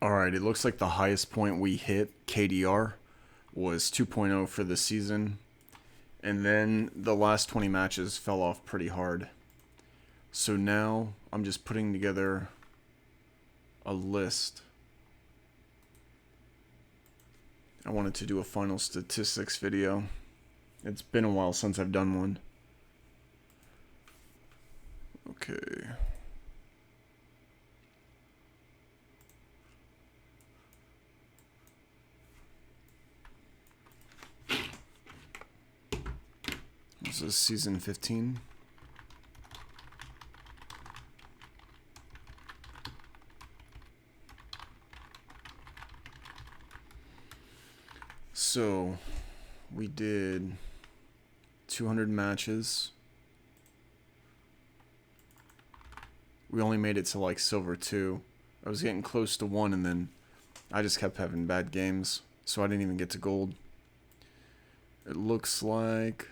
Alright, it looks like the highest point we hit, KDR, was 2.0 for the season. And then the last 20 matches fell off pretty hard. So now I'm just putting together a list. I wanted to do a final statistics video. It's been a while since I've done one. Okay. This is season 15. So, we did 200 matches. We only made it to like silver 2. I was getting close to 1 and then I just kept having bad games, so I didn't even get to gold. It looks like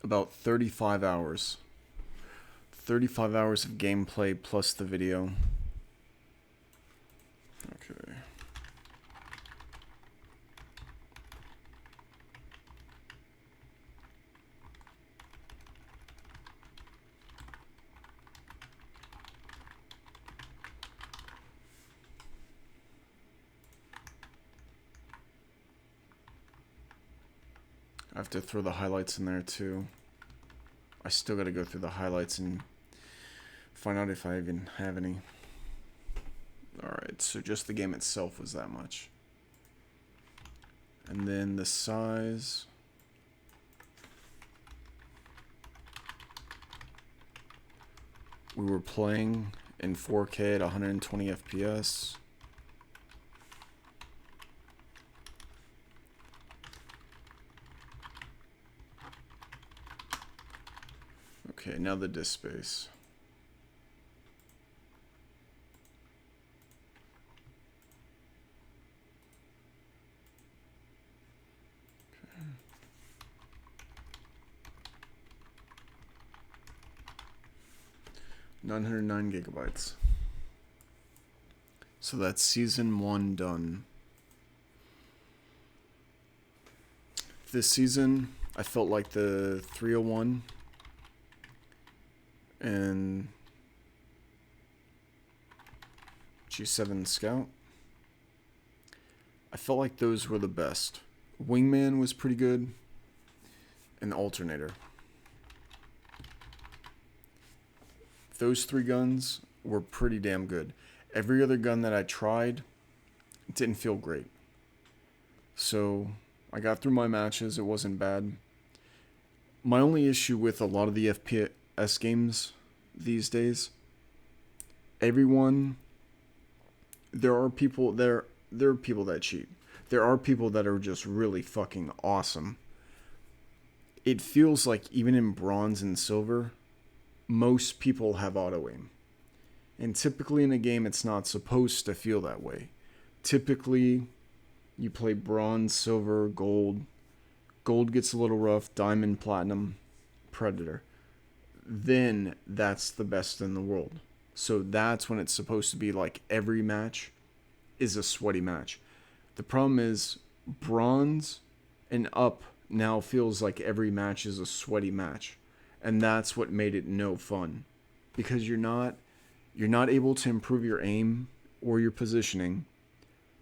about 35 hours. 35 hours of gameplay plus the video. Okay. I have to throw the highlights in there too. I still gotta go through the highlights and find out if I even have any. Alright, so just the game itself was that much. And then the size. We were playing in 4K at 120 FPS. Okay, now the disk space. Okay. 909 gigabytes. So that's season 1 done. This season, I felt like the 301 and G7 Scout. I felt like those were the best. Wingman was pretty good, and the Alternator. Those 3 guns were pretty damn good. Every other gun that I tried didn't feel great. So I got through my matches, it wasn't bad. My only issue with a lot of the FPS games these days, everyone, there are people that cheat. There are people that are just really fucking awesome. It feels like even in bronze and silver, most people have auto aim. And typically in a game, it's not supposed to feel that way. Typically, you play bronze, silver, gold. Gold gets a little rough, diamond, platinum, predator. Then that's the best in the world. So that's when it's supposed to be like every match is a sweaty match. The problem is bronze and up now feels like every match is a sweaty match. And that's what made it no fun. Because you're not able to improve your aim or your positioning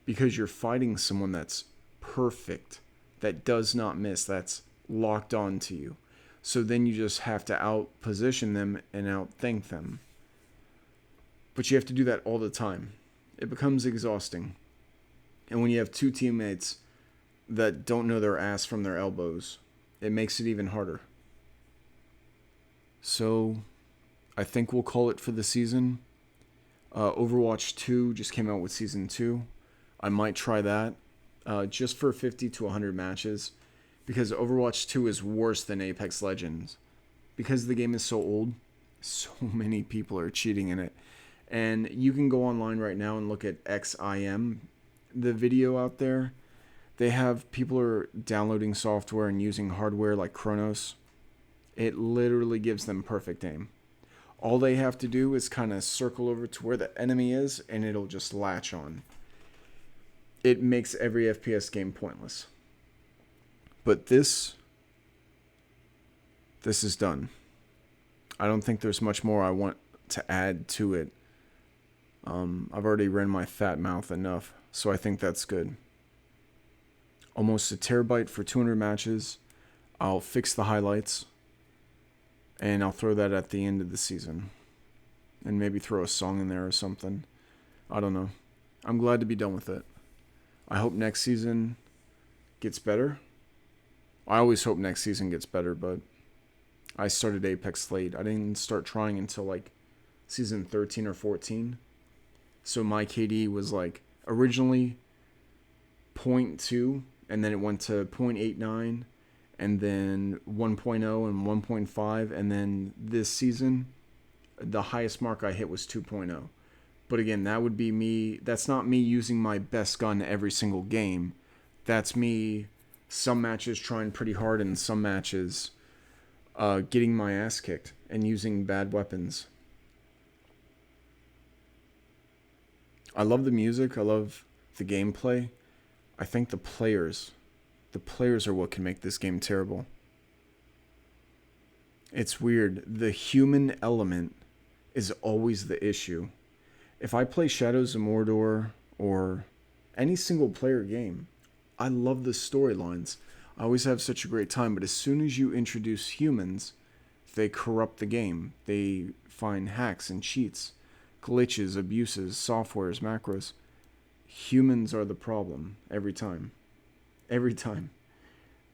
because you're fighting someone that's perfect, that does not miss, that's locked on to you. So then you just have to out-position them and outthink them. But you have to do that all the time. It becomes exhausting. And when you have 2 teammates that don't know their ass from their elbows, it makes it even harder. So I think we'll call it for the season. Overwatch 2 just came out with Season 2. I might try that just for 50 to 100 matches because Overwatch 2 is worse than Apex Legends. Because the game is so old, so many people are cheating in it. And you can go online right now and look at XIM, the video out there. They have people are downloading software and using hardware like Chronos. It literally gives them perfect aim. All they have to do is kind of circle over to where the enemy is, and it'll just latch on. It makes every FPS game pointless. But this is done. I don't think there's much more I want to add to it. I've already ran my fat mouth enough, so I think that's good. Almost a terabyte for 200 matches. I'll fix the highlights, and I'll throw that at the end of the season. And maybe throw a song in there or something. I don't know. I'm glad to be done with it. I hope next season gets better. I always hope next season gets better, but I started Apex late. I didn't start trying until like season 13 or 14. So my KD was like originally 0.2, and then it went to 0.89, and then 1.0 and 1.5, and then this season the highest mark I hit was 2.0. But again, that would be me. That's not me using my best gun every single game. That's me some matches trying pretty hard and some matches getting my ass kicked and using bad weapons. I love the music. I love the gameplay. I think the players are what can make this game terrible. It's weird. The human element is always the issue. If I play Shadows of Mordor or any single player game, I love the storylines. I always have such a great time, but as soon as you introduce humans, they corrupt the game. They find hacks and cheats, glitches, abuses, softwares, macros. Humans are the problem every time. Every time.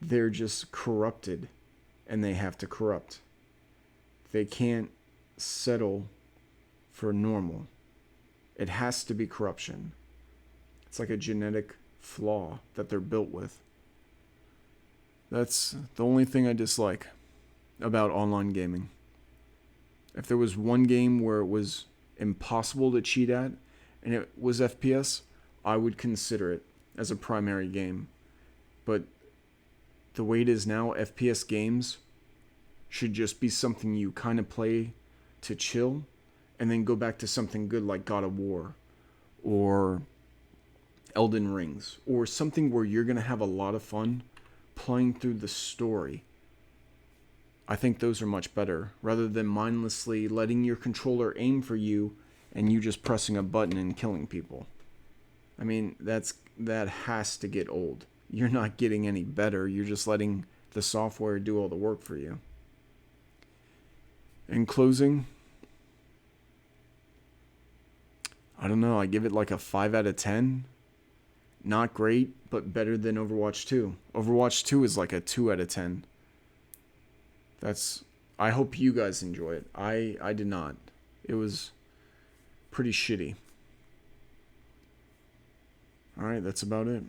They're just corrupted, and they have to corrupt. They can't settle for normal. It has to be corruption. It's like a genetic flaw that they're built with. That's the only thing I dislike about online gaming. If there was one game where it was impossible to cheat at, and it was FPS, I would consider it as a primary game. But the way it is now, FPS games should just be something you kind of play to chill, and then go back to something good like God of War or Elden Rings, or something where you're going to have a lot of fun playing through the story. I think those are much better, rather than mindlessly letting your controller aim for you and you just pressing a button and killing people. I mean, that has to get old. You're not getting any better. You're just letting the software do all the work for you. In closing, I don't know. I give it like a 5 out of 10. Not great, but better than Overwatch 2. Overwatch 2 is like a 2 out of 10. I hope you guys enjoy it. I did not. It was pretty shitty. Alright, that's about it.